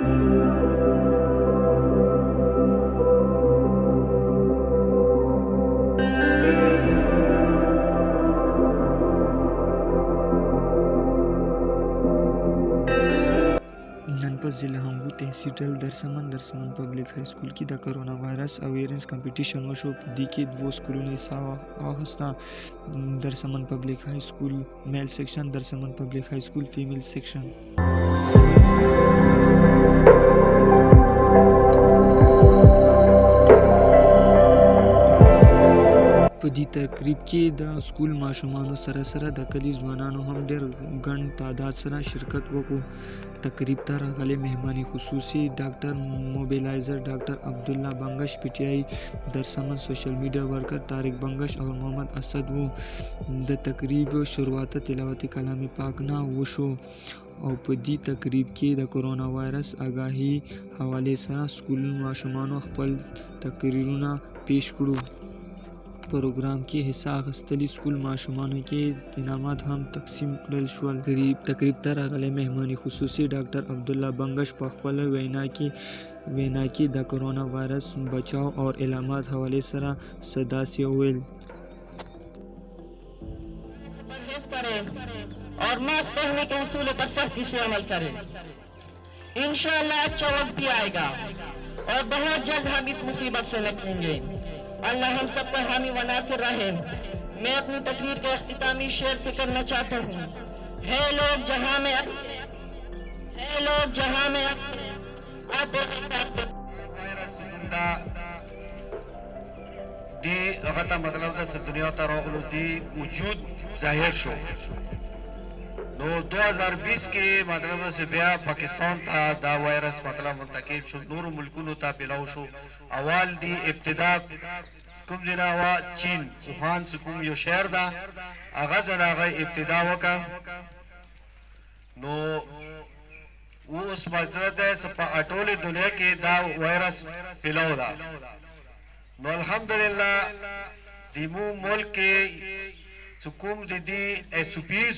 ननपत ज़िला हंगू तहसील दरसमन पब्लिक हाई स्कूल की द कोरोना वायरस अवेयरनेस कंपटीशन वशो दी के दो स्कूलों ने हिस्सा Darsaman public high school male section Darsaman public high school female section په دې تقریب کې د سکول ماشومانو سره سره د کلي ځوانانو هم ډېر ګڼ تعداد سره شرکت وکړو. تقریب ته راغلي مهمان خصوصي ډاکټر موبیلایزر ډاکټر عبدالله بنگش پی ټی آئی درسمن سوشل میډیا ورکر طارق بنگش اور محمد اسد وو. د تقریب شروعات تلاوت کلام پاک نه وشو او په دې تقریب کې د کورونا وایرس آګاهي حوالې سره سکول ماشومانو خپل تقریرونه پیش کړو. پروګرام کې حصہ اخیستلي سکول ماشومانو کې انعامات هم تقسیم کړل شول. تقریب ته راغلی مهمان خصوصي ډاکټر عبدالله بنگش په خپل وینا کې د کورونا وایرس بچاو او علامات حوالې سره داسې وویل. और मास्क पहनने के उसूलों पर सख्ती से अमल करें. इंशाअल्लाह अच्छा वक्त भी आएगा और बहुत जल्द हम इस मुसीबत से निकलेंगे. अल्लाह हम सब पर हामी व नासिर रहे. मैं अपनी तकरीर के अख्तितामी शेर से करना चाहता हूँ. है लोग जहाँ में दी अगता मतलब दा दुनिया ता रोगलू दी वजूद जाहिर शो. नो 2020 के मतलब से बिया पाकिस्तान था दा वायरस मतलब मुंतकिल शो नूर मुल्कुनो ता पिलाव शो. अवाल दी इब्तिदा कुम जना वा चीन वुहान से कुम यो शहर दा आगा जना आगा इब्तिदा वका नो वो उस मजरद है सपा अटोली दुनिया के दा वायरस पिलाव दा. नो अल्हम्दुलिल्लाह दिमू मुल्क के सुकुम दीदी एसपीज